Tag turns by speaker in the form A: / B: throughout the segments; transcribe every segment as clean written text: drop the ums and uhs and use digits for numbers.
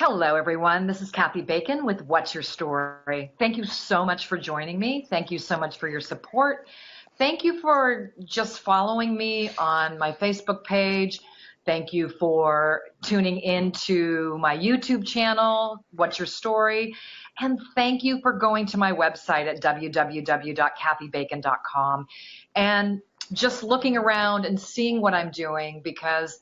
A: Hello, everyone. This is Kathy Bacon with What's Your Story? Thank you so much for joining me. Thank you so much for your support. Thank you for just following me on my Facebook page. Thank you for tuning into my YouTube channel, What's Your Story? And thank you for going to my website at www.kathybacon.com and just looking around and seeing what I'm doing, because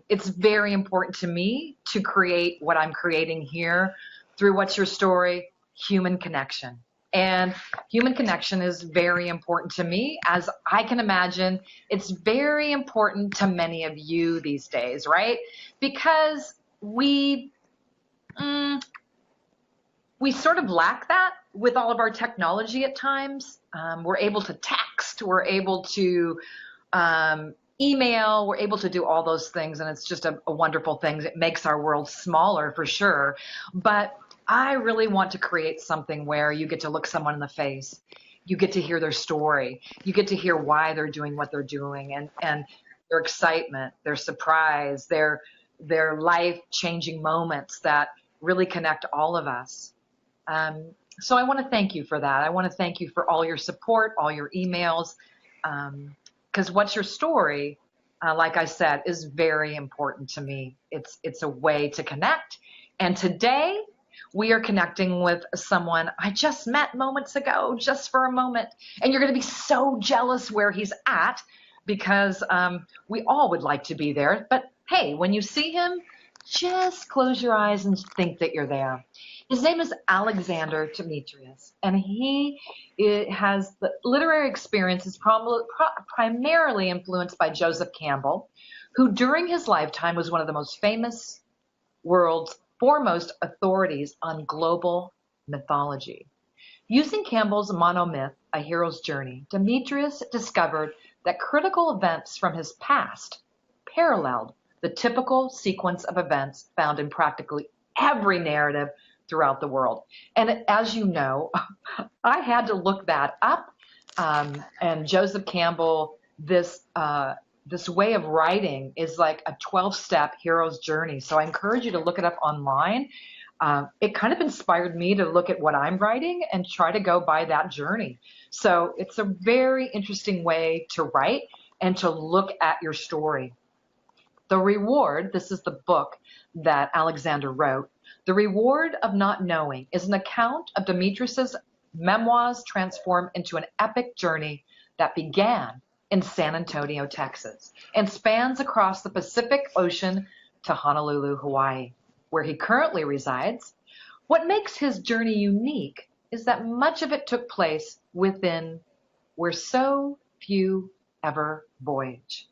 A: it's very important to me to create what I'm creating here through What's Your Story? Human connection. And human connection is very important to me, as I can imagine it's very important to many of you these days, right? Because we sort of lack that with all of our technology at times. We're able to text, we're able to email, we're able to do all those things, and it's just a wonderful thing. It makes our world smaller for sure. But I really want to create something where you get to look someone in the face. You get to hear their story. You get to hear why they're doing what they're doing, and their excitement, their surprise, their life-changing moments that really connect all of us. So I want to thank you for that. I want to thank you for all your support, all your emails, because What's Your Story, like I said, is very important to me. It's a way to connect. And today we are connecting with someone I just met moments ago, just for a moment. And you're going to be so jealous where he's at, because we all would like to be there. But hey, when you see him, just close your eyes and think that you're there. His name is Alexander Demetrius, and he has the literary experience is primarily influenced by Joseph Campbell, who during his lifetime was one of the most famous world's foremost authorities on global mythology. Using Campbell's monomyth, A Hero's Journey, Demetrius discovered that critical events from his past paralleled the typical sequence of events found in practically every narrative throughout the world. And as you know, I had to look that up. And Joseph Campbell, this way of writing is like a 12-step hero's journey. So I encourage you to look it up online. It kind of inspired me to look at what I'm writing and try to go by that journey. So it's a very interesting way to write and to look at your story. The Reward, this is the book that Alexander wrote. The Reward of Not Knowing is an account of Demetrius's memoirs transformed into an epic journey that began in San Antonio, Texas, and spans across the Pacific Ocean to Honolulu, Hawaii, where he currently resides. What makes his journey unique is that much of it took place within where so few ever voyage.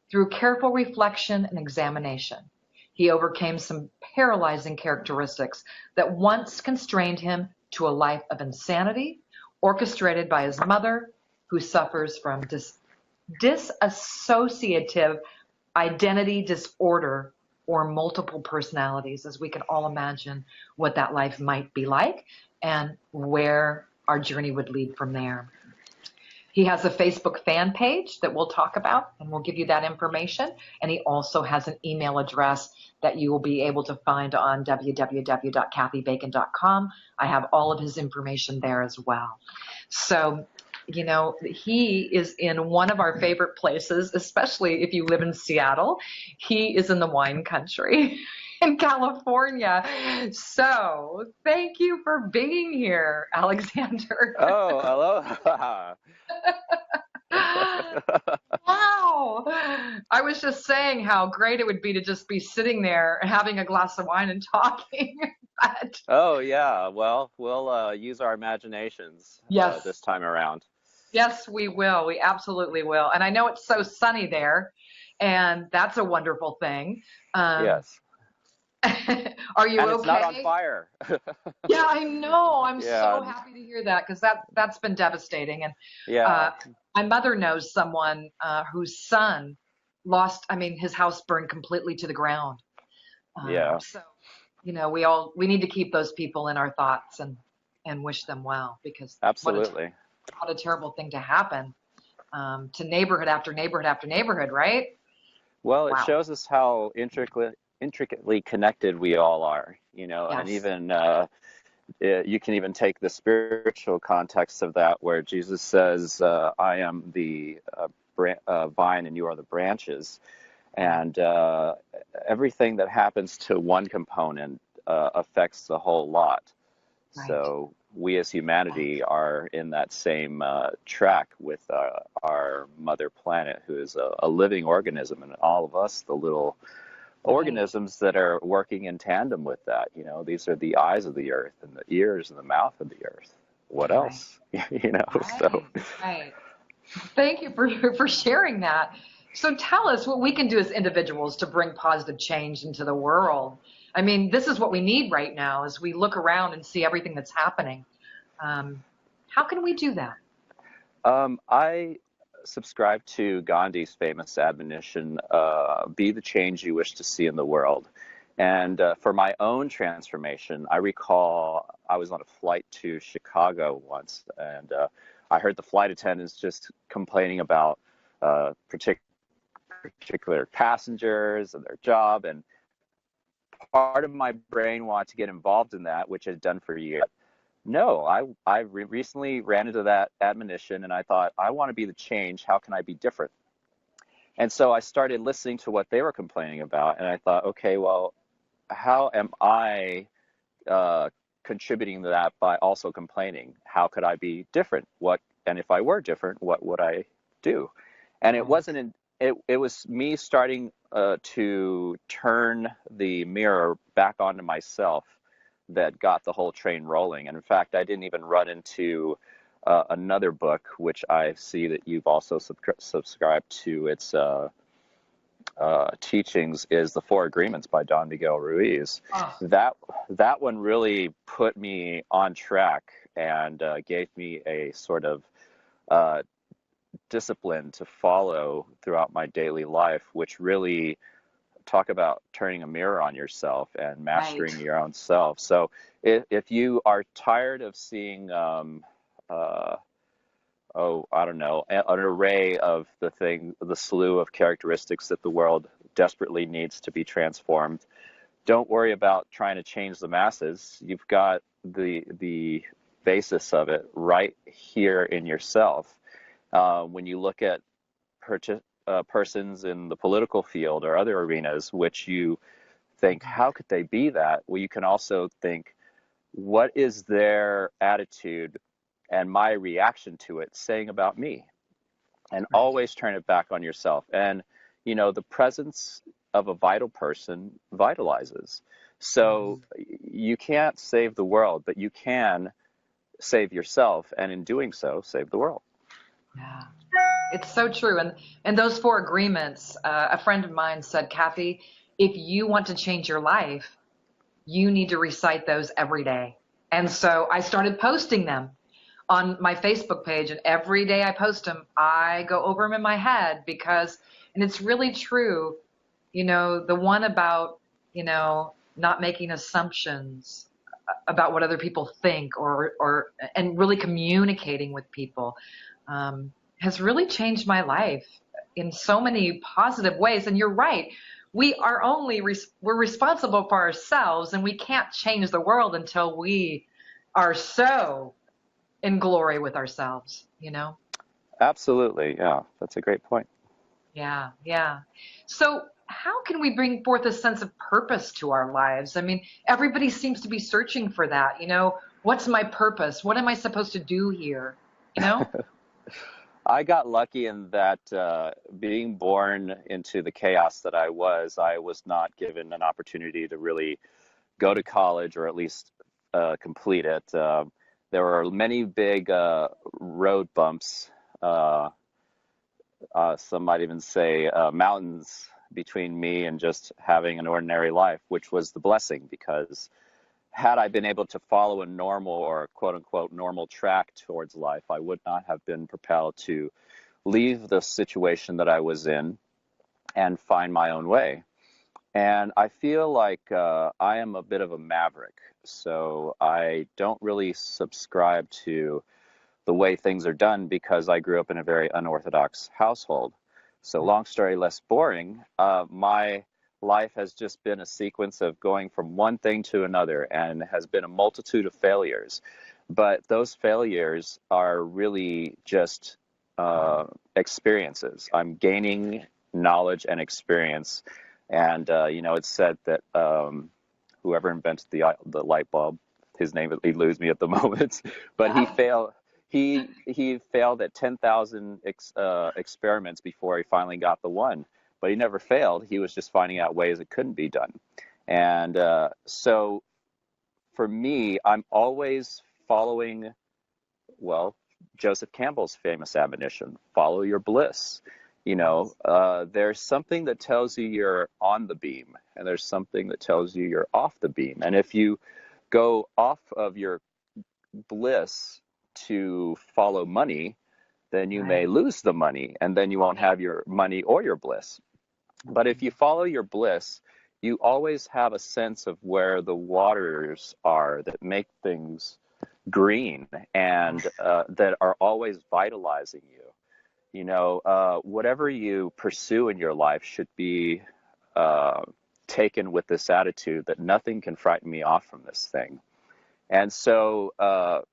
A: Through careful reflection and examination, he overcame some paralyzing characteristics that once constrained him to a life of insanity, orchestrated by his mother, who suffers from dissociative identity disorder or multiple personalities, as we can all imagine what that life might be like and where our journey would lead from there. He has a Facebook fan page that we'll talk about, and we'll give you that information. And he also has an email address that you will be able to find on www.kathybacon.com. I have all of his information there as well. So, you know, he is in one of our favorite places, especially if you live in Seattle. He is in the wine country in California. So thank you for being here, Alexander.
B: Oh, aloha.
A: Wow. I was just saying how great it would be to just be sitting there having a glass of wine and talking. But
B: Oh, yeah. Well, we'll use our imaginations
A: yes,
B: this time around.
A: yes, we will. We absolutely will. And I know it's so sunny there, and that's a wonderful thing.
B: Yes.
A: Are you
B: And
A: okay?
B: it's not on fire.
A: Yeah, I know. I'm
B: Yeah.
A: so happy to hear that, because that's been devastating. And
B: Yeah.
A: my mother knows someone whose son lost, I mean, his house burned completely to the ground.
B: Yeah.
A: So, you know, we need to keep those people in our thoughts and wish them well, because
B: Absolutely.
A: what a terrible thing to happen to neighborhood after neighborhood after neighborhood, right?
B: Well, it
A: Wow.
B: shows us how intricately connected we all are, and
A: Yes.
B: even you can even take the spiritual context of that, where Jesus says, I am the vine and you are the branches.
A: Right.
B: And everything that happens to one component affects the whole lot.
A: Right.
B: So we as
A: Right.
B: humanity are in that same track with our mother planet, who is a living organism, and all of us, the little
A: Right.
B: organisms that are working in tandem with that. These are the eyes of the earth and the ears and the mouth of the earth. What
A: Right.
B: else? So
A: Right. Right. Thank you for for sharing that. So tell us what we can do as individuals to bring positive change into the world. I mean, this is what we need right now as we look around and see everything that's happening. Um, how can we do that?
B: I subscribe to Gandhi's famous admonition, be the change you wish to see in the world. And for my own transformation, I recall I was on a flight to Chicago once, and I heard the flight attendants just complaining about particular passengers and their job. And part of my brain wanted to get involved in that, which I'd done for years. No, I recently ran into that admonition, and I thought, I want to be the change. How can I be different? And so I started listening to what they were complaining about, and I thought, okay, well, how am I contributing to that by also complaining? How could I be different? And if I were different, what would I do? And it
A: Right.
B: wasn't it was me starting to turn the mirror back onto myself that got the whole train rolling. And in fact, I didn't even run into another book, which I see that you've also subscribed to. Its teachings is The Four Agreements by Don Miguel Ruiz.
A: Oh,
B: That that one really put me on track and gave me a sort of uh, discipline to follow throughout my daily life, which really talk about turning a mirror on yourself and
A: right.
B: mastering your own self. So if you are tired of seeing, uh, I don't know, an array of the slew of characteristics that the world desperately needs to be transformed, don't worry about trying to change the masses. You've got the basis of it right here in yourself. When you look at persons in the political field or other arenas, which you think, how could they be that? Well, you can also think, what is their attitude and my reaction to it saying about me? And
A: Right.
B: always turn it back on yourself. And, the presence of a vital person vitalizes. So
A: Mhm.
B: you can't save the world, but you can save yourself. And in doing so, save the world.
A: Yeah. It's so true. And those four agreements, a friend of mine said, Kathy, if you want to change your life, you need to recite those every day. And so I started posting them on my Facebook page, and every day I post them, I go over them in my head because, and it's really true, the one about, not making assumptions about what other people think and really communicating with people, has really changed my life in so many positive ways. And you're right. We're responsible for ourselves, and we can't change the world until we are so in glory with ourselves.
B: Absolutely. Yeah, that's a great point.
A: Yeah, yeah. So how can we bring forth a sense of purpose to our lives? I mean, everybody seems to be searching for that. What's my purpose? What am I supposed to do here? You know?
B: I got lucky in that being born into the chaos that I was not given an opportunity to really go to college, or at least complete it. There were many big road bumps. Uh, some might even say mountains between me and just having an ordinary life, which was the blessing, because had I been able to follow a normal, or quote unquote normal track towards life, I would not have been propelled to leave the situation that I was in and find my own way. And I feel like I am a bit of a maverick. So I don't really subscribe to the way things are done, because I grew up in a very unorthodox household. So long story less boring, my life has just been a sequence of going from one thing to another and has been a multitude of failures. But those failures are really just experiences. I'm gaining knowledge and experience. And, it's said that whoever invented the light bulb, his name eludes me at the moment, but he failed at 10,000 experiments before he finally got the one. But he never failed. He was just finding out ways it couldn't be done. And so for me, I'm always following, well, Joseph Campbell's famous admonition, follow your bliss. There's something that tells you you're on the beam, and there's something that tells you you're off the beam. And if you go off of your bliss to follow money, then you may lose the money, and then you won't have your money or your bliss. But if you follow your bliss, you always have a sense of where the waters are that make things green and that are always vitalizing you. Whatever you pursue in your life should be taken with this attitude that nothing can frighten me off from this thing. And so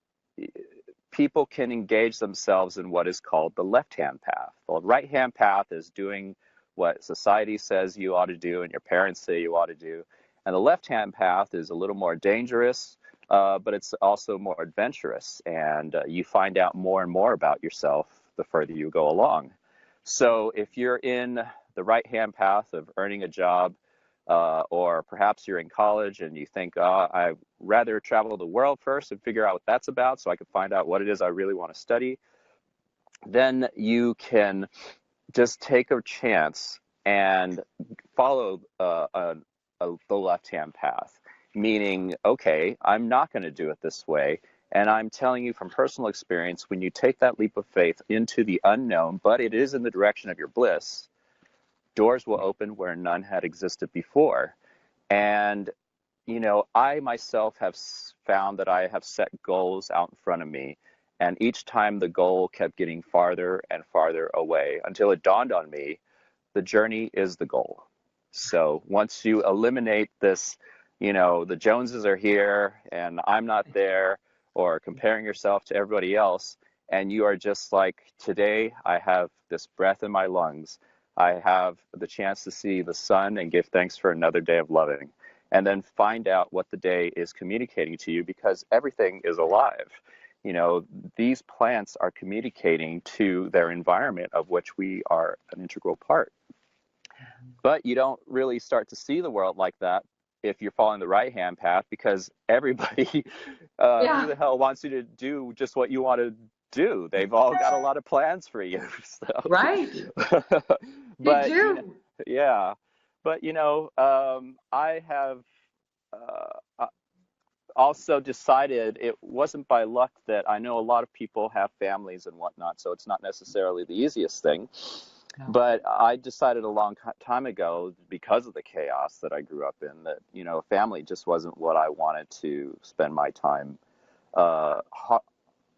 B: people can engage themselves in what is called the left-hand path. The right-hand path is doing what society says you ought to do and your parents say you ought to do. And the left-hand path is a little more dangerous, but it's also more adventurous. And you find out more and more about yourself the further you go along. So if you're in the right-hand path of earning a job, or perhaps you're in college and you think, I'd rather travel the world first and figure out what that's about so I can find out what it is I really want to study, then you can just take a chance and follow the left-hand path, meaning, okay, I'm not going to do it this way. And I'm telling you from personal experience, when you take that leap of faith into the unknown, but it is in the direction of your bliss, doors will open where none had existed before. And, I myself have found that I have set goals out in front of me. And each time the goal kept getting farther and farther away until it dawned on me, the journey is the goal. So once you eliminate this, the Joneses are here and I'm not there, or comparing yourself to everybody else, and you are just like, today I have this breath in my lungs. I have the chance to see the sun and give thanks for another day of loving. And then find out what the day is communicating to you, because everything is alive. These plants are communicating to their environment, of which we are an integral part. But you don't really start to see the world like that if you're following the right-hand path, because everybody who the hell wants you to do just what you want to do. They've all got a lot of plans for you. So.
A: Right.
B: But,
A: you do.
B: Yeah. But, I have also decided it wasn't by luck that I know a lot of people have families and whatnot, so it's not necessarily the easiest thing. No. But I decided a long time ago, because of the chaos that I grew up in, that, family just wasn't what I wanted to spend my time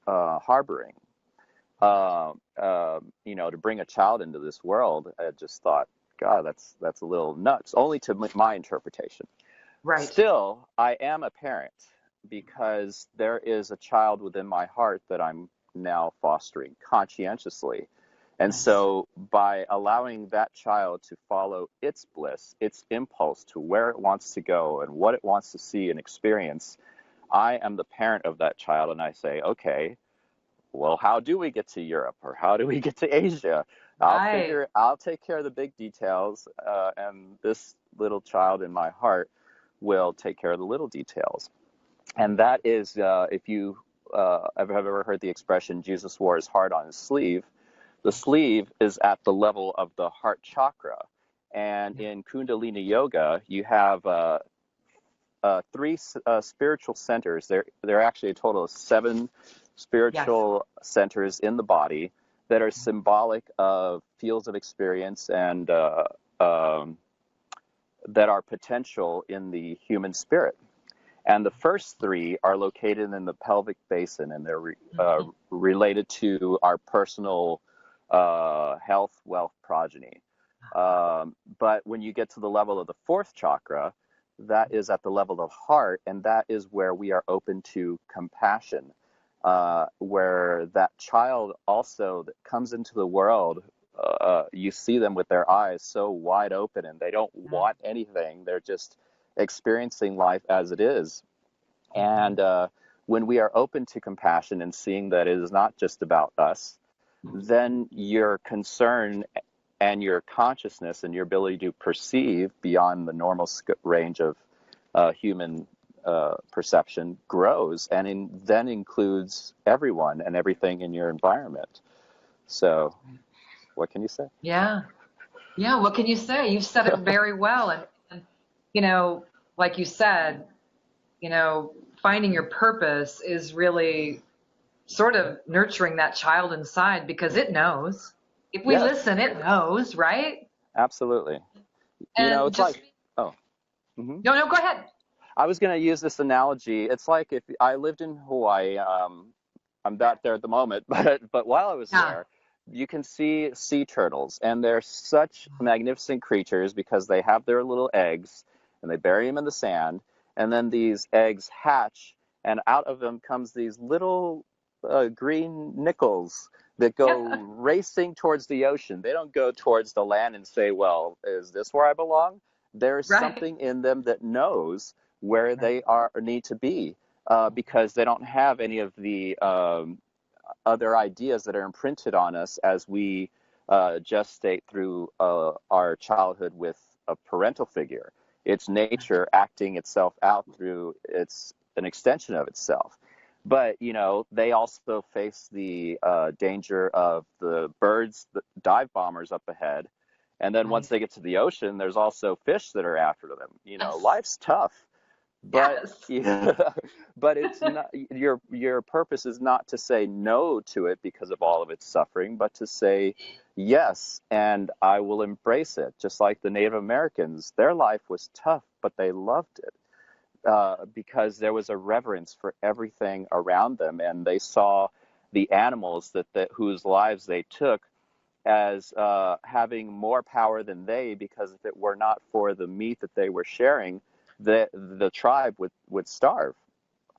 B: harboring. To bring a child into this world, I just thought, God, that's a little nuts, only to my interpretation.
A: Right.
B: Still, I am a parent, because there is a child within my heart that I'm now fostering conscientiously. And so by allowing that child to follow its bliss, its impulse to where it wants to go and what it wants to see and experience, I am the parent of that child. And I say, okay, well, how do we get to Europe, or how do we get to Asia? I'll take care of the big details, and this little child in my heart will take care of the little details. And that is, if you have ever heard the expression, Jesus wore his heart on his sleeve, the sleeve is at the level of the heart chakra. And in Kundalini Yoga, you have 3 spiritual centers. There are actually a total of 7 spiritual centers in the body that are symbolic of fields of experience and that are potential in the human spirit. And the first 3 are located in the pelvic basin, and they're related to our personal health, wealth, progeny. But when you get to the level of the fourth chakra, that is at the level of heart, and that is where we are open to compassion, where that child also that comes into the world, you see them with their eyes so wide open, and they don't want anything. They're just experiencing life as it is. And when we are open to compassion and seeing that it is not just about us, then your concern and your consciousness and your ability to perceive beyond the normal range of human perception grows, and then includes everyone and everything in your environment. So what can you say?
A: Yeah. Yeah. What can you say? You've said it very well. And, you know, like you said, finding your purpose is really sort of nurturing that child inside, because it knows. If we
B: Yes,
A: listen, it knows, right?
B: absolutely.
A: And
B: It's
A: just,
B: like, oh, mhm.
A: no, go ahead.
B: I was going to use this analogy. It's like if I lived in Hawaii. I'm not there at the moment, but while I was
A: Yeah.
B: there, you can see sea turtles, and they're such magnificent creatures because they have their little eggs, and they bury them in the sand, and then these eggs hatch, and out of them comes these little green nickels that go
A: Yeah.
B: racing towards the ocean. They don't go towards the land and say, well, is this where I belong? There's
A: Right.
B: something in them that knows where
A: Right.
B: they are or need to be, because they don't have any of the other ideas that are imprinted on us as we gestate through our childhood with a parental figure. It's nature acting itself out through an extension of itself. But, they also face the danger of the birds, the dive bombers up ahead. And then once
A: Right.
B: they get to the ocean, there's also fish that are after them.
A: Yes.
B: Life's tough. But
A: Yes.
B: yeah, but it's not, your purpose is not to say no to it because of all of its suffering, but to say yes, and I will embrace it. Just like the Native Americans, their life was tough, but they loved it, because there was a reverence for everything around them, and they saw the animals whose lives they took as having more power than they, because if it were not for the meat that they were sharing, the tribe would starve.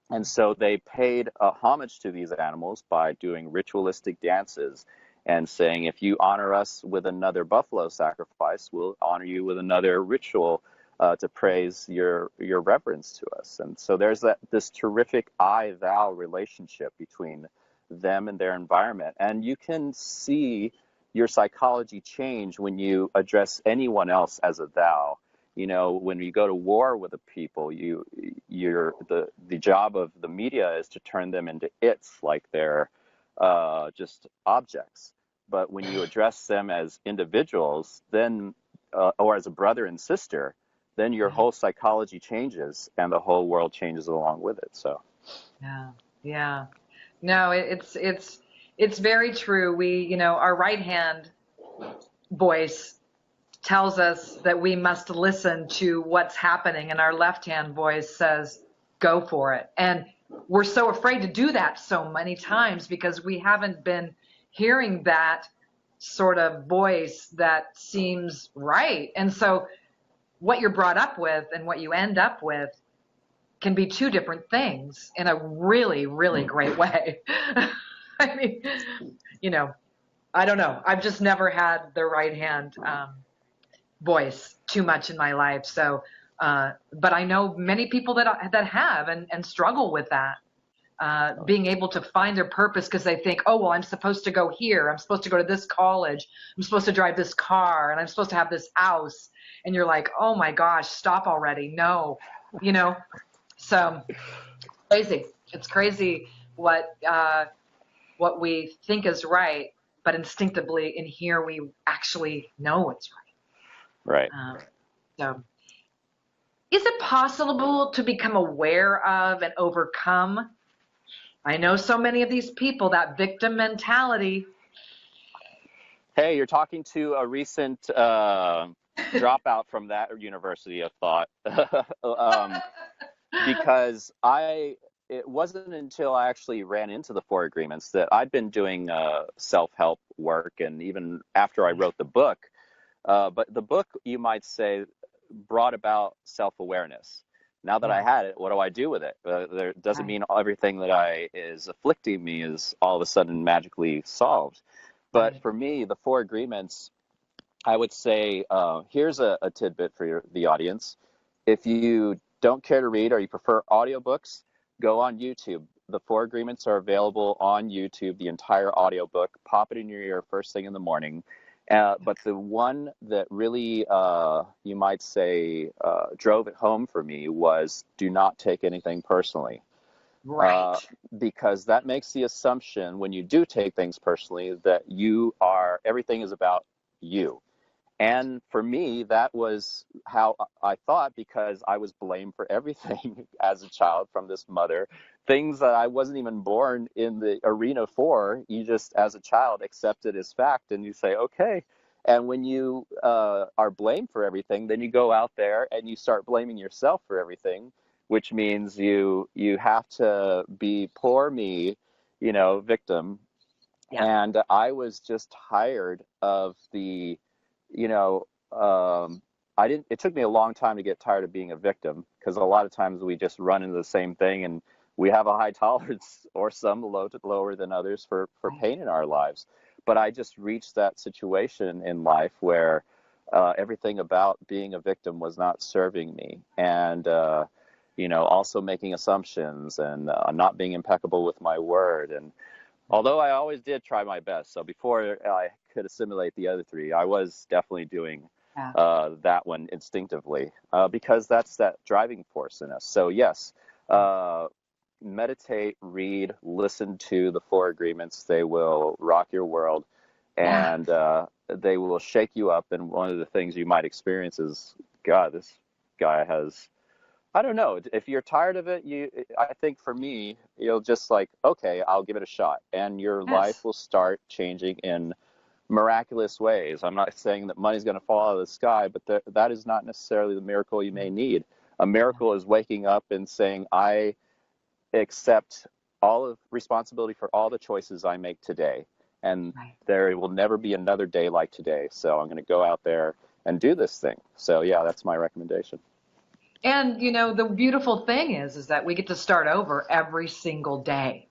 B: And so they paid homage to these animals by doing ritualistic dances and saying, if you honor us with another buffalo sacrifice, we'll honor you with another ritual to praise your reverence to us. And so there's this terrific I-thou relationship between them and their environment. And you can see your psychology change when you address anyone else as a thou. When you go to war with a people, the job of the media is to turn them into its, like they're just objects. But when you address them as individuals, then or as a brother and sister, then your
A: Right.
B: whole psychology changes, and the whole world changes along with it. So,
A: Yeah. Yeah. No, it's very true. Our right hand voice tells us that we must listen to what's happening, and our left hand voice says, go for it. And we're so afraid to do that so many times because we haven't been hearing that sort of voice that seems right. And so what you're brought up with and what you end up with can be two different things in a really, really great way. I mean, you know, I don't know. I've just never had the right hand voice too much in my life. So, but I know many people that have and struggle with that. Being able to find their purpose because they think, oh, well, I'm supposed to go here. I'm supposed to go to this college. I'm supposed to drive this car and I'm supposed to have this house. And you're like, oh my gosh, stop already. No, you know, so crazy. It's crazy what we think is right, but instinctively in here we actually know it's
B: right.
A: right. So, is it possible to become aware of and overcome? I know so many of these people, that victim mentality.
B: Hey, you're talking to a recent dropout from that university of thought. Because it wasn't until I actually ran into the four agreements that I'd been doing self-help work, and even after I wrote the book, But the book, you might say, brought about self-awareness. Now that I
A: Yeah.
B: had it, what do I do with it? There doesn't
A: Right.
B: mean everything that I is afflicting me is all of a sudden magically solved. But
A: Right.
B: for me, the four agreements, I would say, here's a tidbit for the audience. If you don't care to read or you prefer audiobooks, go on YouTube. The four agreements are available on YouTube, the entire audiobook. Pop it in your ear first thing in the morning. But the one that really, you might say, drove it home for me was do not take anything personally.
A: Right.
B: Uh, because that makes the assumption when you do take things personally that everything is about you. And for me, that was how I thought, because I was blamed for everything as a child from this mother, things that I wasn't even born in the arena for. You just, as a child, accept it as fact and you say, okay. And when you are blamed for everything, then you go out there and you start blaming yourself for everything, which means you have to be poor me, victim.
A: Yeah.
B: And I was just tired of you know, I didn't, it took me a long time to get tired of being a victim, because a lot of times we just run into the same thing and we have a high tolerance, or some lower than others, for
A: Right.
B: pain in our lives. But I just reached that situation in life where everything about being a victim was not serving me. And, also making assumptions and not being impeccable with my word. And although I always did try my best. So before I could assimilate the other three, I was definitely doing
A: Yeah.
B: that one instinctively, because that's that driving force in us. So yes, uh, meditate, read, listen to the four agreements. They will rock your world,
A: Yeah.
B: and they will shake you up. And one of the things you might experience is, God, this guy has, I don't know. If you're tired of it, I think for me, you'll just like, okay, I'll give it a shot. And your life
A: Yes.
B: will start changing in miraculous ways. I'm not saying that money's going to fall out of the sky, but that is not necessarily the miracle you may need. A
A: Yeah.
B: miracle is waking up and saying, I accept all of responsibility for all the choices I make today. And
A: Right.
B: there will never be another day like today. So I'm going to go out there and do this thing. So yeah, that's my recommendation.
A: And the beautiful thing is that we get to start over every single day.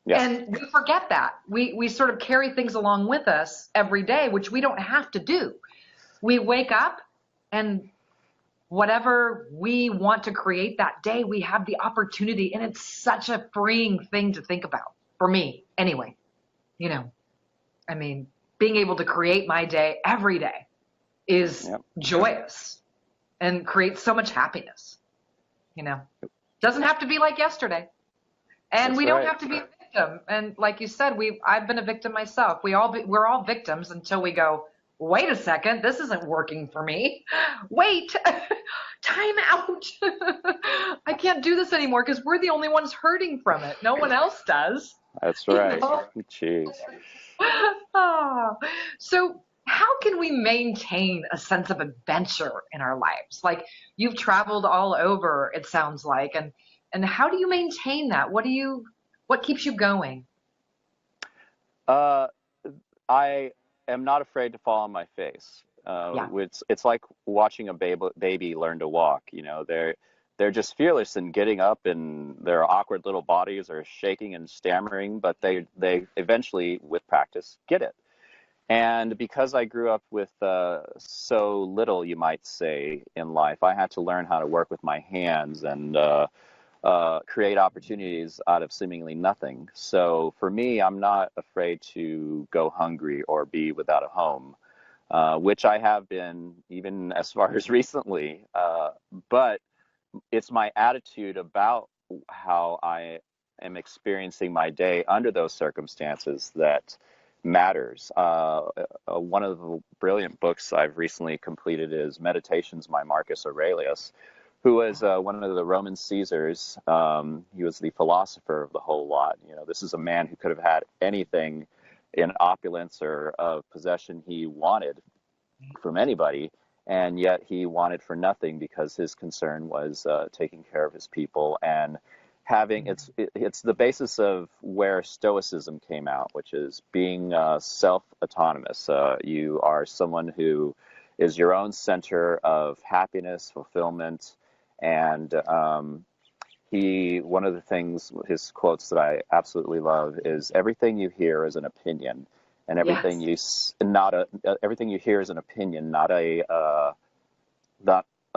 B: Yes.
A: And we forget that. We sort of carry things along with us every day, which we don't have to do. We wake up and whatever we want to create that day, we have the opportunity. And it's such a freeing thing to think about for me anyway. You know, I mean, being able to create my day every day is
B: Yep.
A: joyous and creates so much happiness. You know, doesn't have to be like yesterday. And
B: That's
A: we don't
B: right.
A: have to be a victim. And like you said, I've been a victim myself. We're all victims until we go, wait a second, this isn't working for me. Wait, time out. I can't do this anymore because we're the only ones hurting from it. No one else does.
B: That's
A: You
B: right.
A: know?
B: Jeez.
A: Ah. So how can we maintain a sense of adventure in our lives? Like you've traveled all over, it sounds like, and how do you maintain that? What keeps you going?
B: Uh, I am not afraid to fall on my face.
A: Yeah.
B: It's like watching a baby learn to walk. They're just fearless in getting up, and their awkward little bodies are shaking and stammering, but they eventually, with practice, get it. And because I grew up with so little, you might say, in life, I had to learn how to work with my hands and create opportunities out of seemingly nothing. So for me, I'm not afraid to go hungry or be without a home, which I have been even as far as recently. But it's my attitude about how I am experiencing my day under those circumstances that matters. One of the brilliant books I've recently completed is Meditations by Marcus Aurelius, who was one of the Roman Caesars. He was the philosopher of the whole lot. This is a man who could have had anything in opulence or of possession he wanted from anybody, and yet he wanted for nothing because his concern was taking care of his people and having it's the basis of where Stoicism came out, which is being self-autonomous. You are someone who is your own center of happiness, fulfillment. And one of the things, his quotes that I absolutely love is, everything you hear is an opinion, and everything
A: Yes.
B: you not a everything you hear is an opinion, not a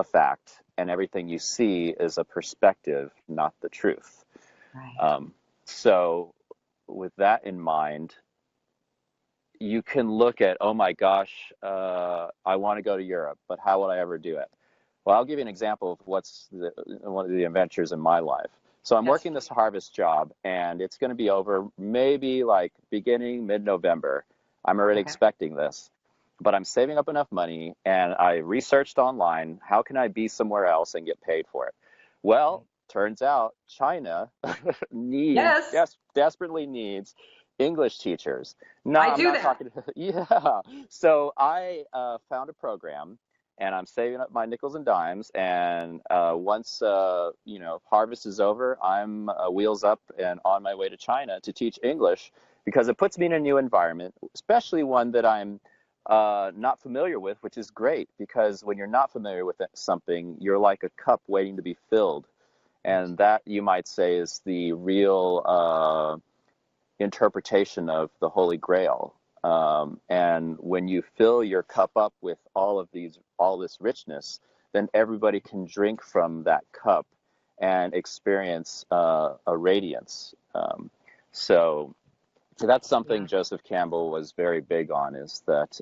B: fact, and everything you see is a perspective, not the truth.
A: Right.
B: So with that in mind, you can look at, oh my gosh, I want to go to Europe, but how would I ever do it? Well, I'll give you an example of one of the adventures in my life. So I'm
A: Yes,
B: working this
A: please.
B: harvest job, and it's going to be over maybe like beginning mid-November. I'm already
A: Okay.
B: expecting this, but I'm saving up enough money, and I researched online, how can I be somewhere else and get paid for it? Well,
A: Right.
B: turns out China
A: Yes,
B: desperately needs English teachers. No,
A: I
B: I'm
A: do
B: not
A: that.
B: talking. Yeah. So I found a program, and I'm saving up my nickels and dimes. And once harvest is over, I'm wheels up and on my way to China to teach English, because it puts me in a new environment, especially one that I'm not familiar with, which is great, because when you're not familiar with something, you're like a cup waiting to be filled.
A: Right.
B: And that, you might say, is the real interpretation of the Holy Grail. And when you fill your cup up with all this richness, then everybody can drink from that cup and experience a radiance. So that's something
A: Yeah.
B: Joseph Campbell was very big on, is that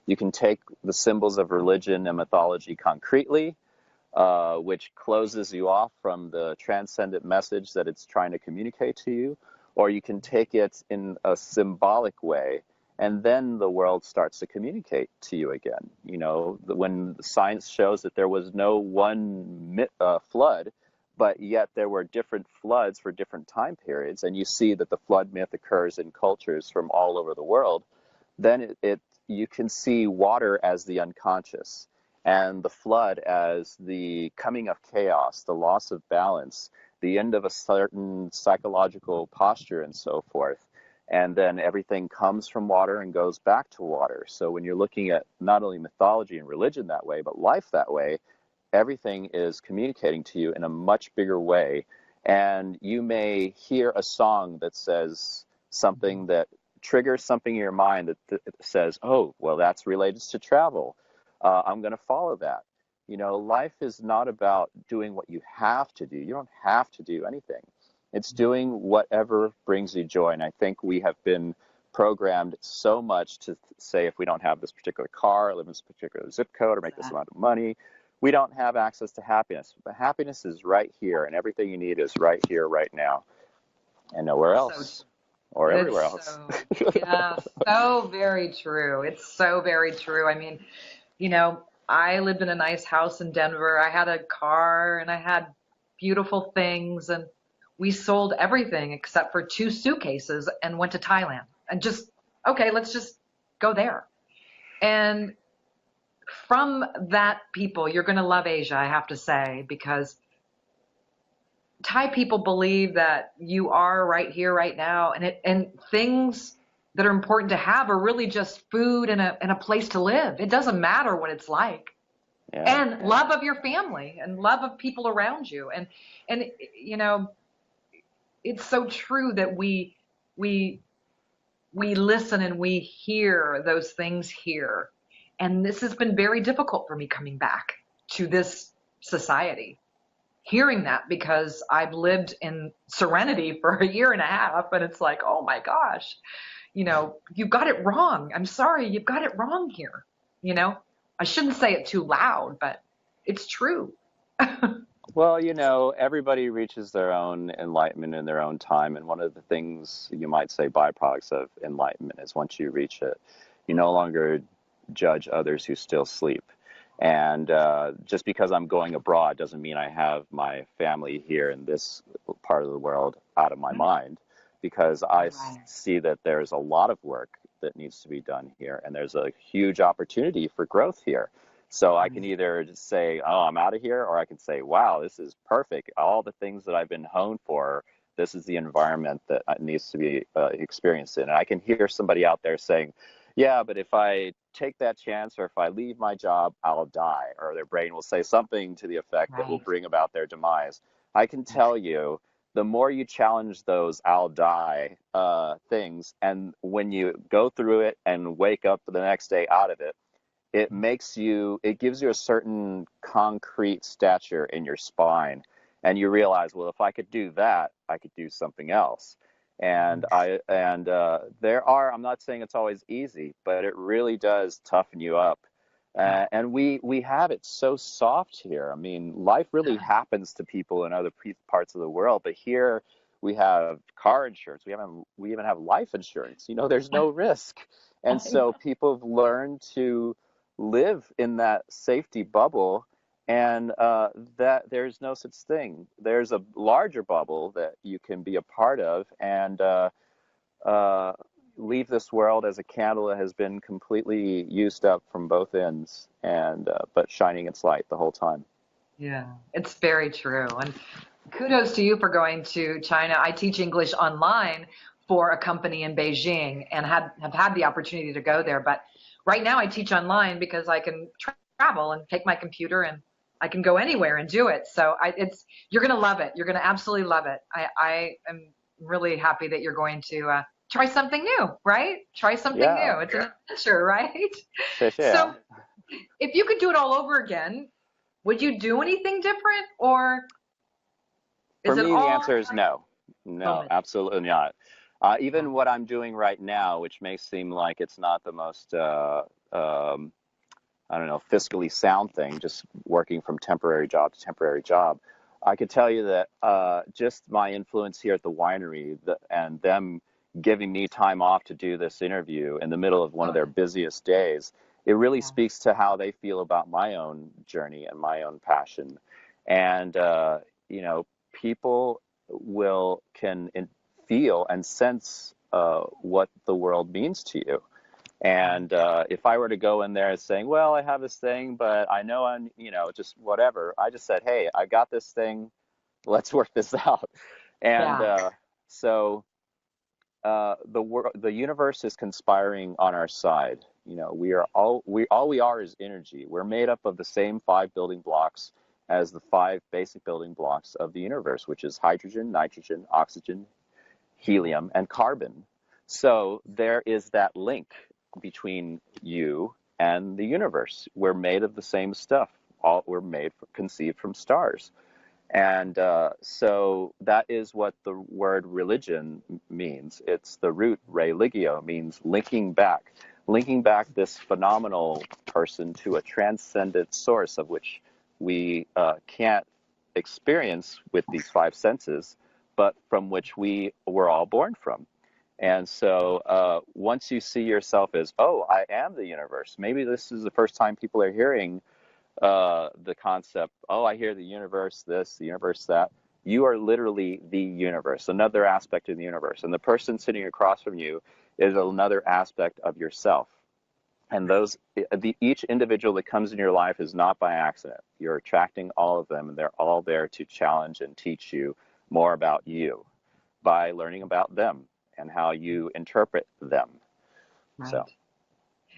B: you can take the symbols of religion and mythology concretely, which closes you off from the transcendent message that it's trying to communicate to you, or you can take it in a symbolic way, and then the world starts to communicate to you again. When science shows that there was no one flood, but yet there were different floods for different time periods, and you see that the flood myth occurs in cultures from all over the world, then you can see water as the unconscious, and the flood as the coming of chaos, the loss of balance, the end of a certain psychological posture, and so forth. And then everything comes from water and goes back to water. So when you're looking at not only mythology and religion that way, but life that way, everything is communicating to you in a much bigger way. And you may hear a song that says something that triggers something in your mind that says, oh, well, that's related to travel. I'm going to follow that. Life is not about doing what you have to do. You don't have to do anything. It's doing whatever brings you joy. And I think we have been programmed so much to say, if we don't have this particular car, live in this particular zip code, or make this amount of money, we don't have access to happiness. But happiness is right here, and everything you need is right here, right now, and nowhere
A: So
B: else, or
A: it's
B: everywhere else.
A: so, yeah, so very true. It's so very true. I mean, I lived in a nice house in Denver. I had a car and I had beautiful things, and we sold everything except for two suitcases and went to Thailand and just, okay, let's just go there. And from that people, you're going to love Asia, I have to say, because Thai people believe that you are right here, right now, and things that are important to have are really just food and a place to live. It doesn't matter what it's like,
B: Yeah.
A: and love of your family and love of people around you, and you know it's so true that we we listen and we hear those things here, and this has been very difficult for me coming back to this society, hearing that, because I've lived in serenity for a year and a half, and it's like, oh my gosh, you got it wrong. I'm sorry, you've got it wrong here. You know, I shouldn't say it too loud, but it's true.
B: Well, everybody reaches their own enlightenment in their own time. And one of the things, you might say, byproducts of enlightenment is, once you reach it, you no longer judge others who still sleep. And just because I'm going abroad doesn't mean I have my family here in this part of the world out of my mind, because I
A: Right.
B: see that there's a lot of work that needs to be done here, and there's a huge opportunity for growth here. So I can
A: Right.
B: either just say, oh, I'm out of here, or I can say, wow, this is perfect. All the things that I've been honed for, this is the environment that needs to be experienced in. And I can hear somebody out there saying, yeah, but if I take that chance, or if I leave my job, I'll die, or their brain will say something to the effect that will
A: Right.
B: bring about their demise. I can tell you, the more you challenge those "I'll die" things, and when you go through it and wake up the next day out of it, it gives you a certain concrete stature in your spine, and you realize, well, if I could do that, I could do something else. And I'm not saying it's always easy, but it really does toughen you up.
A: Yeah.
B: And we have it so soft here. I mean, life really happens to people in other parts of the world, but here we have car insurance. We even have life insurance. There's no risk. And so people have learned to live in that safety bubble, and that there's no such thing. There's a larger bubble that you can be a part of, and uh, leave this world as a candle that has been completely used up from both ends, and but shining its light the whole time.
A: Yeah, it's very true. And kudos to you for going to China. I teach English online for a company in Beijing and have had the opportunity to go there. But right now I teach online because I can travel and take my computer and I can go anywhere and do it. So you're going to love it. You're going to absolutely love it. I am really happy that you're going to try something new, right? Try something
B: Yeah,
A: new. It's an adventure, right?
B: yeah.
A: So if you could do it all over again, would you do anything different, or
B: For
A: is it
B: me, the
A: all
B: answer is no. No,
A: moment?
B: absolutely not. Even what I'm doing right now, which may seem like it's not the most, I don't know, fiscally sound thing, just working from temporary job to temporary job, I could tell you that just my influence here at the winery, and them giving me time off to do this interview in the middle of one of
A: Oh,
B: their busiest days, it really
A: yeah.
B: speaks to how they feel about my own journey and my own passion. And you know, people feel and sense what the world means to you.
A: Right.
B: And if I were to go in there saying, well, I have this thing, but I know I'm, just whatever, I just said, hey, I got this thing. Let's work this out. And
A: Yeah.
B: so the universe is conspiring on our side. All we are is energy. We're made up of the same five building blocks as the five basic building blocks of the universe, which is hydrogen, nitrogen, oxygen, helium, and carbon. So there is that link between you and the universe. We're made of the same stuff. Conceived from stars. And so that is what the word religion means. It's the root religio, means linking back this phenomenal person to a transcendent source of which we can't experience with these five senses, but from which we were all born from. And so once you see yourself as, oh, I am the universe, maybe this is the first time people are hearing the concept, oh, I hear the universe this, the universe that. You are literally the universe, another aspect of the universe. And the person sitting across from you is another aspect of yourself. And each individual that comes in your life is not by accident. You're attracting all of them, and they're all there to challenge and teach you more about you by learning about them and how you interpret them.
A: Right.
B: So,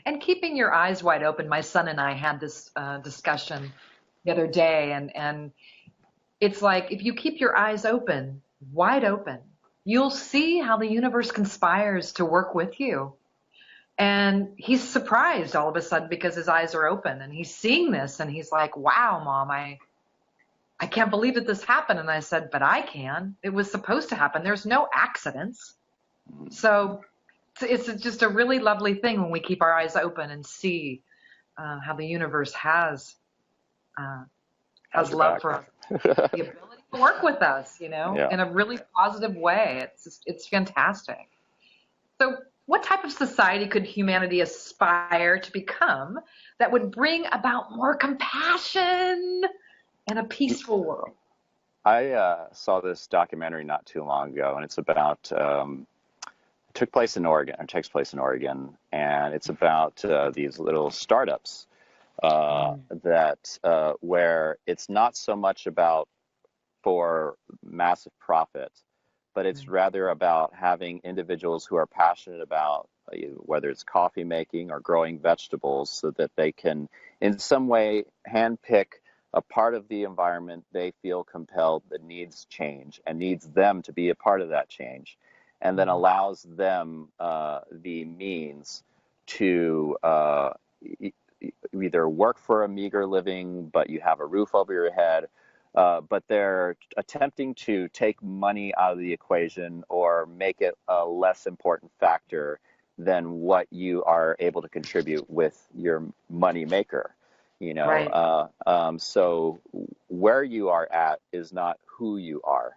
A: And keeping your eyes wide open. My son and I had this discussion the other day, and it's like if you keep your eyes open, wide open, you'll see how the universe conspires to work with you. And he's surprised all of a sudden because his eyes are open and he's seeing this and he's like, wow, mom, I can't believe that this happened. And I said, but I can. It was supposed to happen. There's no accidents. So it's just a really lovely thing when we keep our eyes open and see how the universe uh,
B: how's
A: has
B: your
A: love
B: back?
A: for us, the ability to work with us,
B: Yeah.
A: in a really positive way. It's fantastic. So, what type of society could humanity aspire to become that would bring about more compassion and a peaceful world?
B: I saw this documentary not too long ago, and it's about it took place in Oregon, or takes place in Oregon, and it's about these little startups
A: Mm,
B: that where it's not so much about for massive profit, but it's
A: right.
B: rather about having individuals who are passionate about whether it's coffee making or growing vegetables, so that they can, in some way, handpick a part of the environment they feel compelled that needs change and needs them to be a part of that change, and then allows them the means to either work for a meager living, but you have a roof over your head, but they're attempting to take money out of the equation or make it a less important factor than what you are able to contribute with your money maker.
A: Right.
B: So where you are at is not who you are.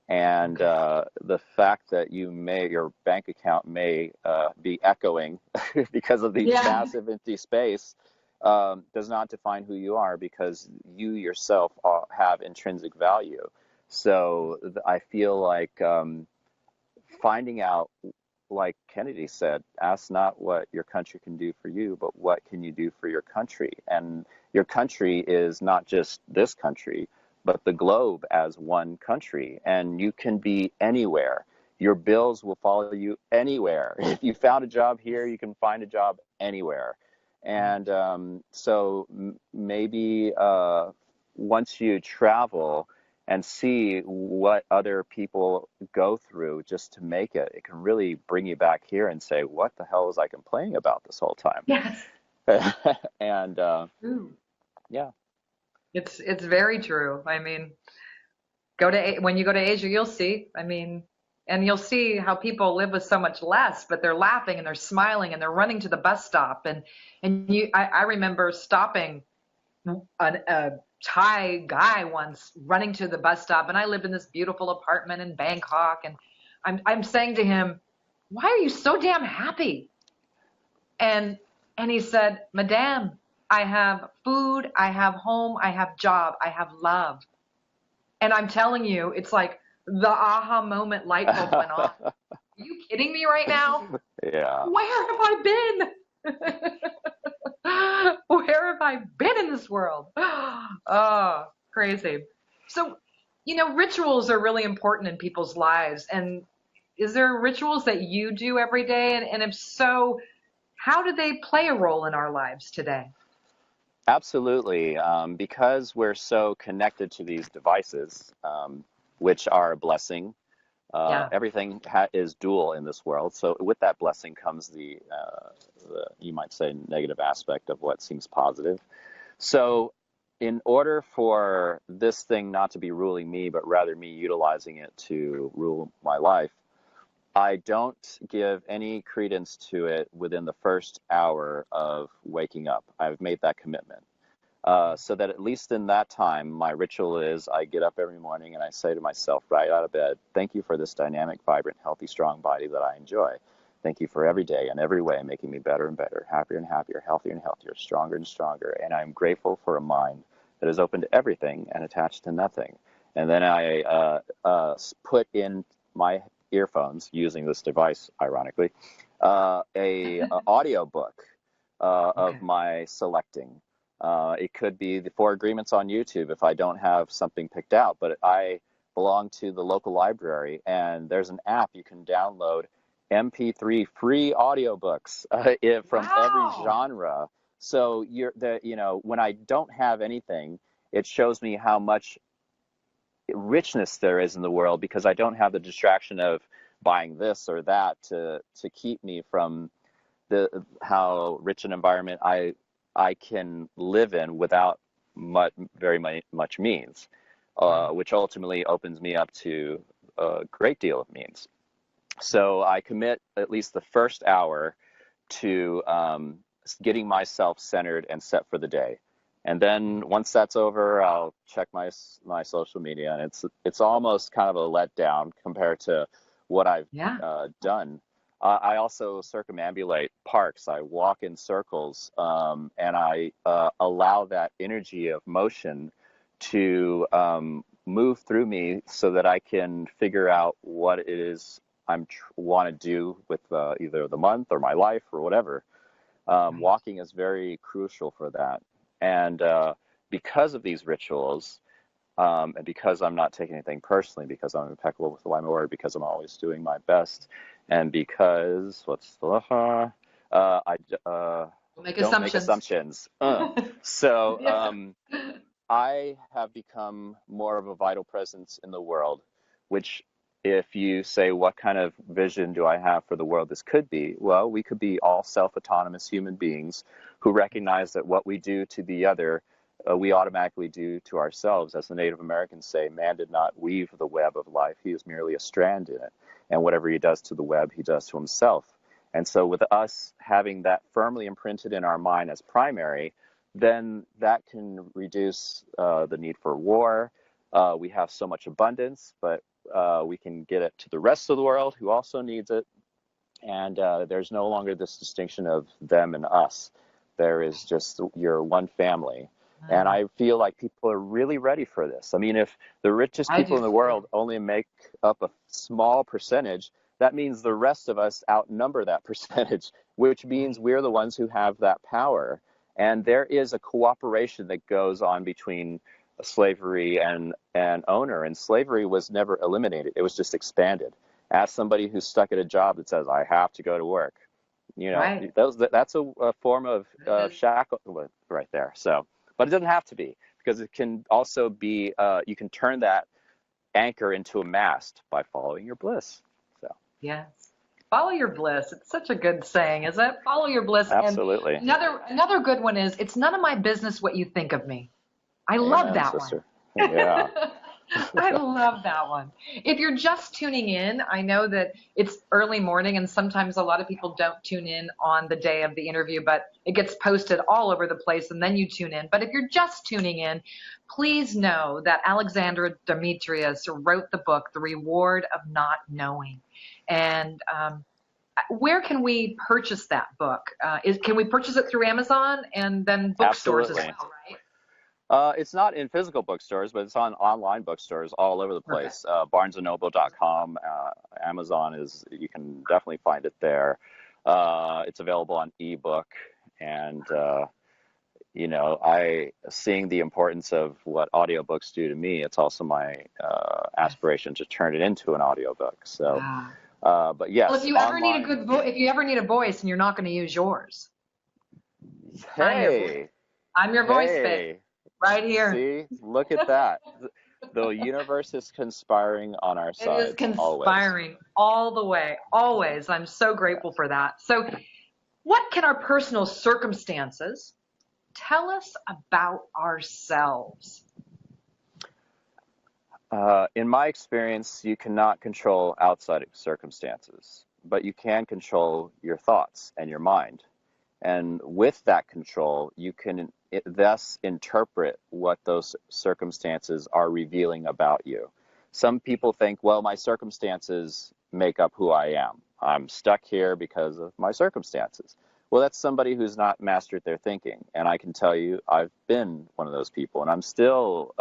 B: And
A: Okay.
B: the fact that your bank account may be echoing because of the
A: Yeah.
B: massive empty space, does not define who you are, because you yourself have intrinsic value. So I feel like finding out, like Kennedy said, ask not what your country can do for you, but what can you do for your country? And your country is not just this country, but the globe as one country. And you can be anywhere. Your bills will follow you anywhere. If you found a job here, you can find a job anywhere. And so maybe once you travel and see what other people go through just to make it, it can really bring you back here and say, what the hell was I complaining about this whole time?
A: Yes.
B: And
A: Ooh.
B: yeah.
A: It's very true. I mean, when you go to Asia, you'll see. I mean, and you'll see how people live with so much less, but they're laughing and they're smiling and they're running to the bus stop. I remember stopping a Thai guy once running to the bus stop, and I lived in this beautiful apartment in Bangkok, and I'm saying to him, "Why are you so damn happy?" And he said, "Madame, I have food, I have home, I have job, I have love." And I'm telling you, it's like the aha moment light bulb went off. Are you kidding me right now?
B: Yeah.
A: Where have I been? Where have I been in this world? Oh, crazy. So, rituals are really important in people's lives. And is there rituals that you do every day? And if so, how do they play a role in our lives today?
B: Absolutely. Because we're so connected to these devices, which are a blessing.
A: Yeah.
B: Everything is dual in this world. So with that blessing comes you might say, negative aspect of what seems positive. So in order for this thing not to be ruling me, but rather me utilizing it to rule my life, I don't give any credence to it within the first hour of waking up. I've made that commitment. So that at least in that time, my ritual is I get up every morning and I say to myself right out of bed, thank you for this dynamic, vibrant, healthy, strong body that I enjoy. Thank you for every day and every way making me better and better, happier and happier, healthier and healthier, stronger and stronger. And I'm grateful for a mind that is open to everything and attached to nothing. And then I put in my earphones, using this device, ironically, a audio book
A: Okay.
B: of my selecting. It could be the Four Agreements on YouTube if I don't have something picked out, but I belong to the local library, and there's an app you can download MP3 free audiobooks from every
A: Wow.
B: genre. So when I don't have anything, it shows me how much richness there is in the world, because I don't have the distraction of buying this or that to keep me from how rich an environment I can live in without very much means,
A: Right.
B: which ultimately opens me up to a great deal of means. So I commit at least the first hour to getting myself centered and set for the day. And then once that's over, I'll check my social media, and it's almost kind of a letdown compared to what I've
A: Yeah.
B: done. I also circumambulate parks. I walk in circles, and I allow that energy of motion to move through me so that I can figure out what it is I want to do with either the month or my life or whatever.
A: Right.
B: Walking is very crucial for that. And because of these rituals, and because I'm not taking anything personally, because I'm impeccable with my word, because I'm always doing my best, And because, what's the, I
A: We'll make
B: don't make
A: assumptions.
B: assumptions. So
A: Yeah.
B: I have become more of a vital presence in the world, which, if you say, what kind of vision do I have for the world this could be? Well, we could be all self-autonomous human beings who recognize that what we do to the other, we automatically do to ourselves. As the Native Americans say, man did not weave the web of life, he is merely a strand in it. And whatever he does to the web, he does to himself. And so with us having that firmly imprinted in our mind as primary, then that can reduce the need for war. We have so much abundance, but we can get it to the rest of the world who also needs it. And there's no longer this distinction of them and us. There is just your one family. And
A: Mm,
B: I feel like people are really ready for this. I mean, if the richest
A: I
B: people
A: do
B: in the
A: too.
B: world only make up a small percentage, that means the rest of us outnumber that percentage, which means
A: Right.
B: we're the ones who have that power. And there is a cooperation that goes on between slavery and owner. And slavery was never eliminated, it was just expanded. Ask somebody who's stuck at a job that says, I have to go to work. You know,
A: Right.
B: that's a form of
A: It is.
B: shackle right there. So, but it doesn't have to be, because it can also be, you can turn that anchor into a mast by following your bliss. So,
A: Yes. Follow your bliss. It's such a good saying, isn't it? Follow your bliss. And
B: absolutely.
A: another good one is it's none of my business what you think of me. I love
B: Amen,
A: that one.
B: sister. Yeah.
A: I love that one. If you're just tuning in, I know that it's early morning and sometimes a lot of people don't tune in on the day of the interview, but it gets posted all over the place and then you tune in. But if you're just tuning in, please know that Alexander Demetrius wrote the book, The Reward of Not Knowing. And where can we purchase that book? Can we purchase it through Amazon and then bookstores as
B: Absolutely.
A: well, right?
B: It's not in physical bookstores, but it's on online bookstores all over the
A: Perfect.
B: place. BarnesandNoble.com, Amazon is, you can definitely find it there. It's available on ebook, and I seeing the importance of what audiobooks do to me. It's also my
A: Yes.
B: aspiration to turn it into an audiobook. So,
A: Wow.
B: but
A: Well, if
B: yes,
A: you ever need a
B: online.
A: good if you ever need a voice and you're not going to use yours, I'm your voice.
B: Hey,
A: I'm your voice, babe,
B: hey.
A: right here.
B: See, look at that. The universe is conspiring on our
A: It is
B: sides always.
A: conspiring all the way, always. I'm so grateful for that. So, what can our personal circumstances tell us about ourselves?
B: In my experience, you cannot control outside circumstances, but you can control your thoughts and your mind. And with that control, you can thus interpret what those circumstances are revealing about you. Some people think, well, my circumstances make up who I am. I'm stuck here because of my circumstances. Well, that's somebody who's not mastered their thinking. And I can tell you, I've been one of those people, and I'm still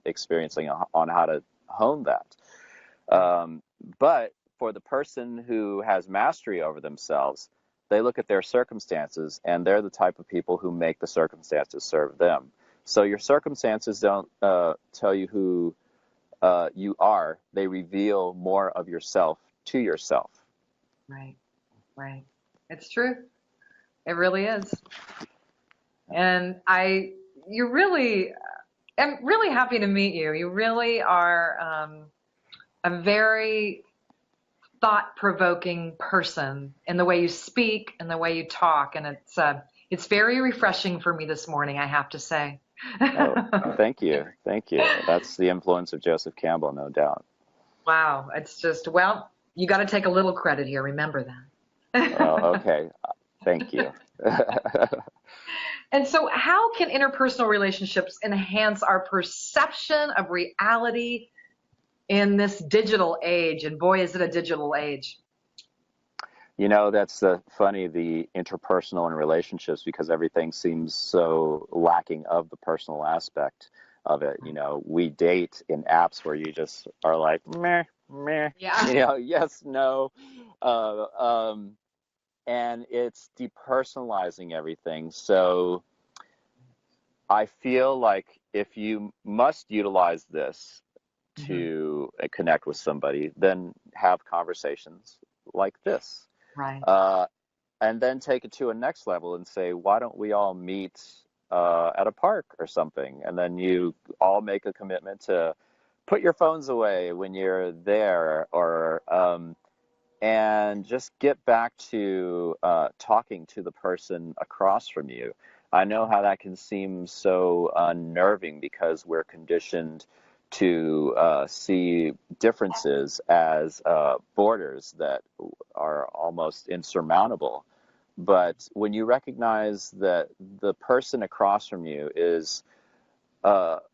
B: experiencing on how to hone that. Um, but for the person who has mastery over themselves, they look at their circumstances, and they're the type of people who make the circumstances serve them. So your circumstances don't tell you who you are. They reveal more of yourself to yourself.
A: Right, right. It's true. It really is. And you really, I'm really happy to meet you. You really are a very thought-provoking person in the way you speak and the way you talk, and it's very refreshing for me this morning, I have to say.
B: Oh, thank you. Thank you. That's the influence of Joseph Campbell, no doubt.
A: Wow, it's just, well, you got to take a little credit here. Remember
B: Well,
A: that.
B: okay. Thank you.
A: And so, how can interpersonal relationships enhance our perception of reality in this digital age? And boy, is it a digital age.
B: That's funny, the interpersonal and relationships, because everything seems so lacking of the personal aspect of it. We date in apps where you just are like, meh, meh,
A: Yeah.
B: yes, no. Uh, um, and it's depersonalizing everything. So I feel like if you must utilize this
A: Hmm.
B: to connect with somebody, then have conversations like this.
A: Right.
B: Uh, and then take it to a next level and say, why don't we all meet at a park or something? And then you all make a commitment to put your phones away when you're there, or and just get back to talking to the person across from you. I know how that can seem so unnerving because we're conditioned to see differences as borders that are almost insurmountable. But when you recognize that the person across from you is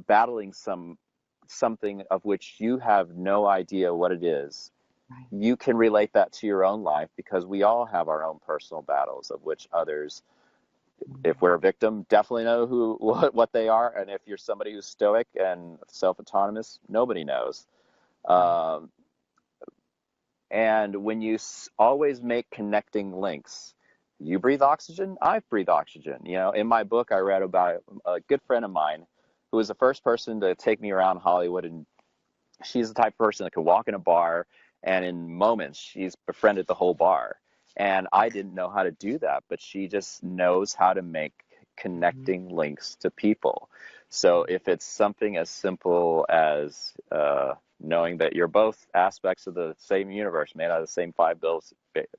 B: battling something of which you have no idea what it is,
A: Right.
B: you can relate that to your own life, because we all have our own personal battles of which others, if we're a victim, definitely know what they are, and if you're somebody who's stoic and self-autonomous, nobody knows. Um, and when you always make connecting links, you breathe oxygen, I breathe oxygen. You know, in my book, I read about a good friend of mine who was the first person to take me around Hollywood, and she's the type of person that could walk in a bar and in moments she's befriended the whole bar. And I didn't know how to do that, but she just knows how to make connecting links to people. So if it's something as simple as knowing that you're both aspects of the same universe, made out of the same five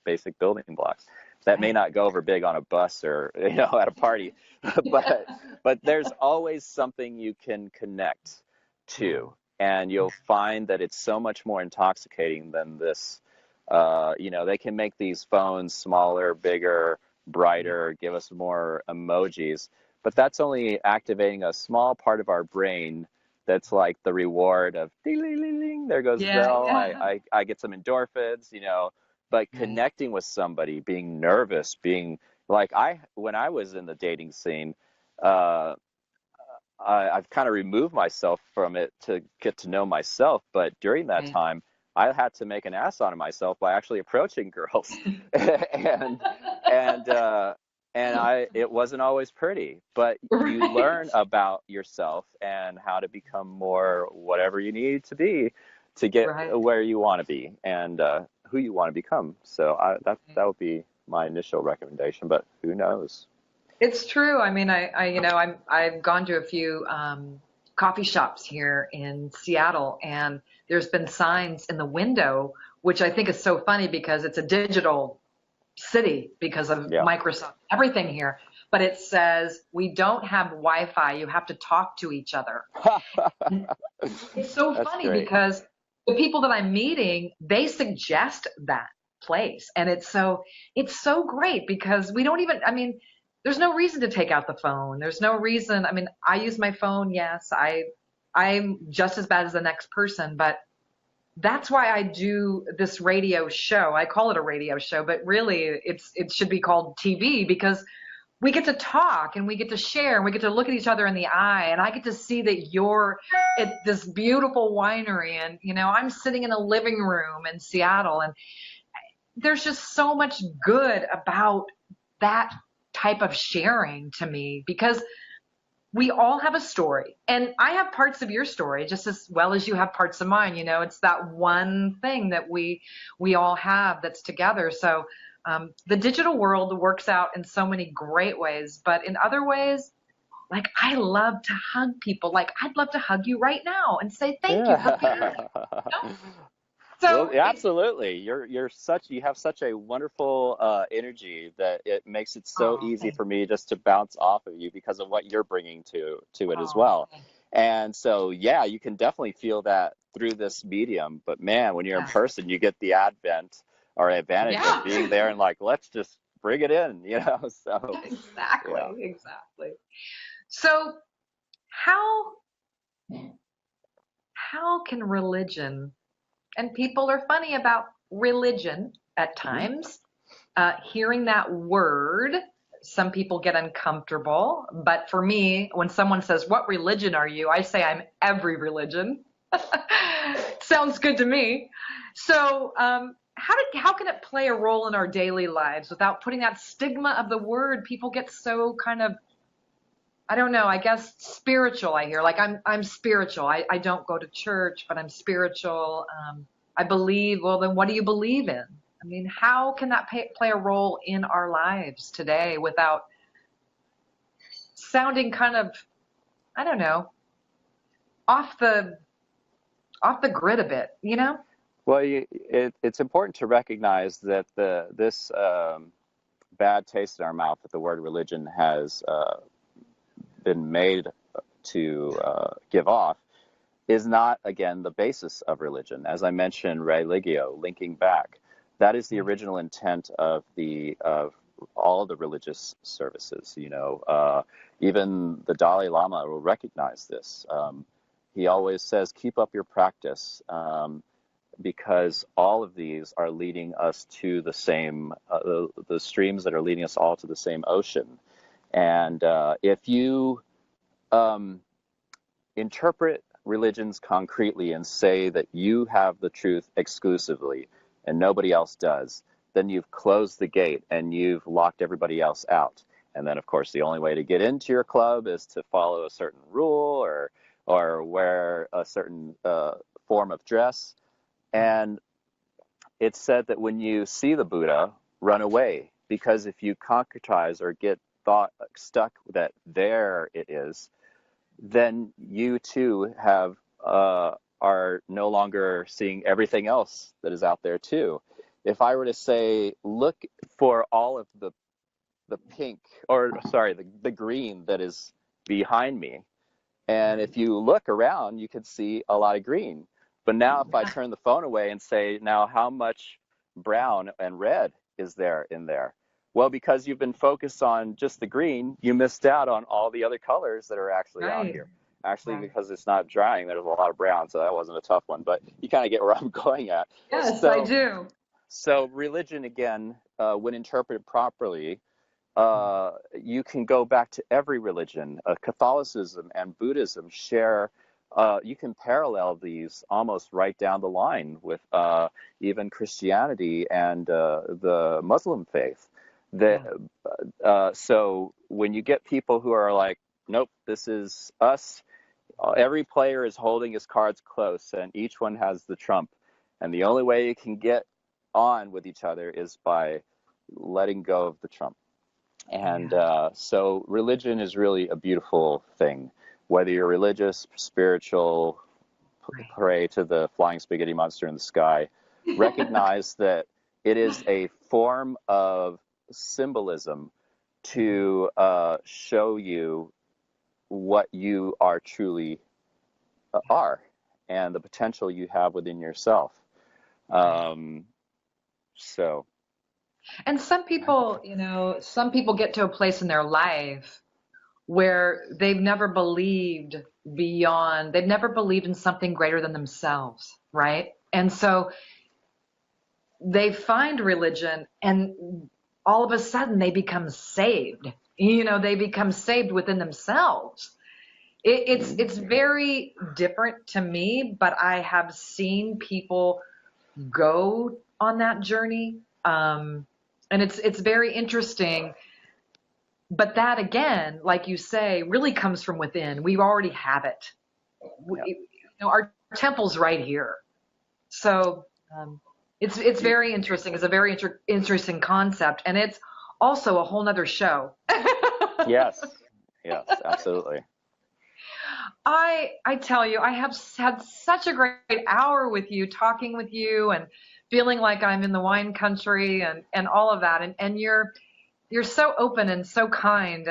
B: basic building blocks, that may not go over big on a bus or at a party, but there's always something you can connect to, and you'll find that it's so much more intoxicating than this. They can make these phones smaller, bigger, brighter, give us more emojis, but that's only activating a small part of our brain. That's like the reward of ding, ding, ding, ding, there goes the bell. I get some endorphins, but connecting with somebody, being nervous, being like when I was in the dating scene, I've kind of removed myself from it to get to know myself. But during that time, I had to make an ass out of myself by actually approaching girls, and it wasn't always pretty. But you learn about yourself and how to become more whatever you need to be to get where you want to be and who you want to become. So that would be my initial recommendation. But who knows?
A: It's true. I mean, I've gone to a few coffee shops here in Seattle, and there's been signs in the window, which I think is so funny because it's a digital city because of Microsoft, everything here. But it says, we don't have Wi-Fi. You have to talk to each other. It's so funny because the people that I'm meeting, they suggest that place. And it's so great because we don't even, there's no reason to take out the phone. There's no reason. I use my phone. Yes, I'm just as bad as the next person, but that's why I do this radio show. I call it a radio show, but really it should be called TV because we get to talk and we get to share and we get to look at each other in the eye, and I get to see that you're at this beautiful winery and, I'm sitting in a living room in Seattle, and there's just so much good about that type of sharing to me because we all have a story, and I have parts of your story just as well as you have parts of mine. It's that one thing that we all have that's together. So the digital world works out in so many great ways, but in other ways, like I love to hug people. Like I'd love to hug you right now and say thank you for being here. So
B: well, absolutely. You have such a wonderful energy that it makes it so easy for me just to bounce off of you because of what you're bringing to it as well. And so, you can definitely feel that through this medium. But man, when you're in person, you get the advantage of being there and like, let's just bring it in, So
A: exactly. So how can religion, and people are funny about religion at times, hearing that word, some people get uncomfortable. But for me, when someone says, what religion are you? I say I'm every religion. Sounds good to me. So how can it play a role in our daily lives without putting that stigma of the word? People get so kind of, I don't know, I guess spiritual. I hear like I'm spiritual. I don't go to church, but I'm spiritual. I believe. Well, then what do you believe in? I mean, how can that play a role in our lives today without sounding kind of, I don't know, off the off the grid a bit, you know?
B: Well, it's important to recognize that this bad taste in our mouth that the word religion has been made to give off is not, again, the basis of religion. As I mentioned, religio, linking back, that is the original intent of all the religious services. You know, even the Dalai Lama will recognize this. He always says, keep up your practice, because all of these are leading us to the same, the streams that are leading us all to the same ocean. And if you interpret religions concretely and say that you have the truth exclusively and nobody else does, then you've closed the gate and you've locked everybody else out. And then, of course, the only way to get into your club is to follow a certain rule or wear a certain form of dress. And it's said that when you see the Buddha, run away, because if you concretize or get stuck that there it is, then you too are no longer seeing everything else that is out there too. If I were to say, look for all of the pink, or sorry, the green that is behind me, and if you look around, you could see a lot of green. But now if I turn the phone away and say, now how much brown and red is there in there? Well, because you've been focused on just the green, you missed out on all the other colors that are actually out here. Actually, because it's not drying, there's a lot of brown, so that wasn't a tough one. But you kind of get where I'm going at.
A: Yes, I do.
B: So religion, again, when interpreted properly, you can go back to every religion. Catholicism and Buddhism share, you can parallel these almost right down the line with even Christianity and the Muslim faith. So when you get people who are like, nope, this is us, every player is holding his cards close and each one has the trump. And the only way you can get on with each other is by letting go of the trump. And so religion is really a beautiful thing. Whether you're religious, spiritual, pray to the flying spaghetti monster in the sky, recognize that it is a form of symbolism to show you what you are truly are and the potential you have within yourself.
A: And some people, you know, some people get to a place in their life where they've never believed they've never believed in something greater than themselves, right? And so they find religion and all of a sudden they become saved. You know, they become saved within themselves. It's very different to me, but I have seen people go on that journey. And it's very interesting. But that, again, like you say, really comes from within. We already have it. You know, our temple's right here. So it's very interesting. It's a very interesting concept. And it's also a whole nother show.
B: Yes, absolutely.
A: I tell you, I have had such a great hour with you, talking with you and feeling like I'm in the wine country and all of that. And you're so open and so kind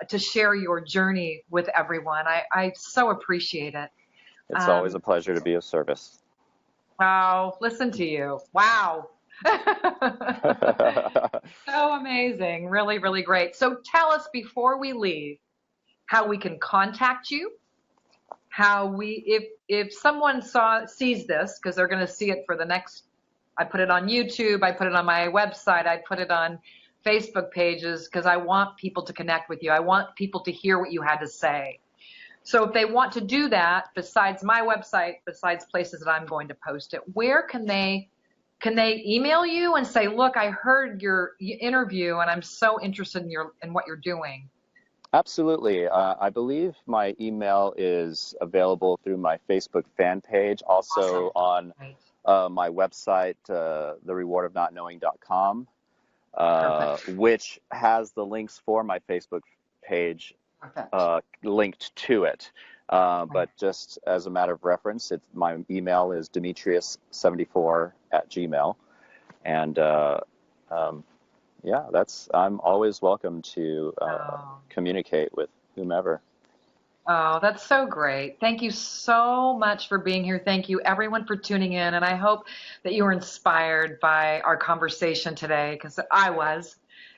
A: to share your journey with everyone. I so appreciate it.
B: It's always a pleasure to be of service.
A: Wow, listen to you. Wow. So amazing. Really, really great. So tell us before we leave how we can contact you, if someone sees this, because they're going to see it for the next, I put it on YouTube, I put it on my website, I put it on Facebook pages, because I want people to connect with you. I want people to hear what you had to say. So if they want to do that, besides my website, besides places that I'm going to post it, where can they email you and say, look, I heard your interview and I'm so interested in what you're doing?
B: Absolutely. I believe my email is available through my Facebook fan page, also
A: Awesome.
B: my website, therewardofnotknowing.com,
A: Perfect.
B: which has the links for my Facebook page
A: Perfect.
B: linked to it. But just as a matter of reference, my email is demetrius74@gmail. And yeah, I'm always welcome to
A: Oh.
B: communicate with whomever.
A: Oh, that's so great. Thank you so much for being here. Thank you, everyone, for tuning in. And I hope that you were inspired by our conversation today, because I was.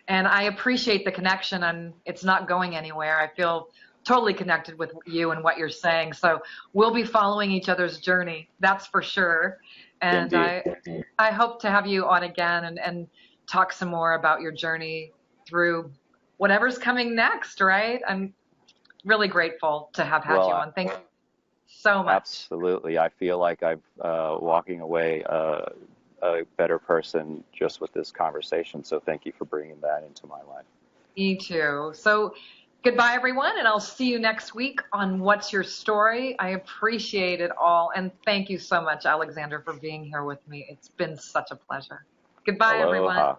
A: And I appreciate the connection, and it's not going anywhere. I feel totally connected with you and what you're saying. So we'll be following each other's journey, that's for sure. And
B: Indeed.
A: I hope to have you on again and talk some more about your journey through whatever's coming next, right? I'm really grateful to have had you
B: Well,
A: on. Thank you so much.
B: absolutely. I feel like I'm walking away a better person just with this conversation. So thank you for bringing that into my life.
A: Me too. So goodbye, everyone, and I'll see you next week on What's Your Story. I appreciate it all. And thank you so much, Alexander, for being here with me. It's been such a pleasure. Goodbye, everyone.
B: Aloha.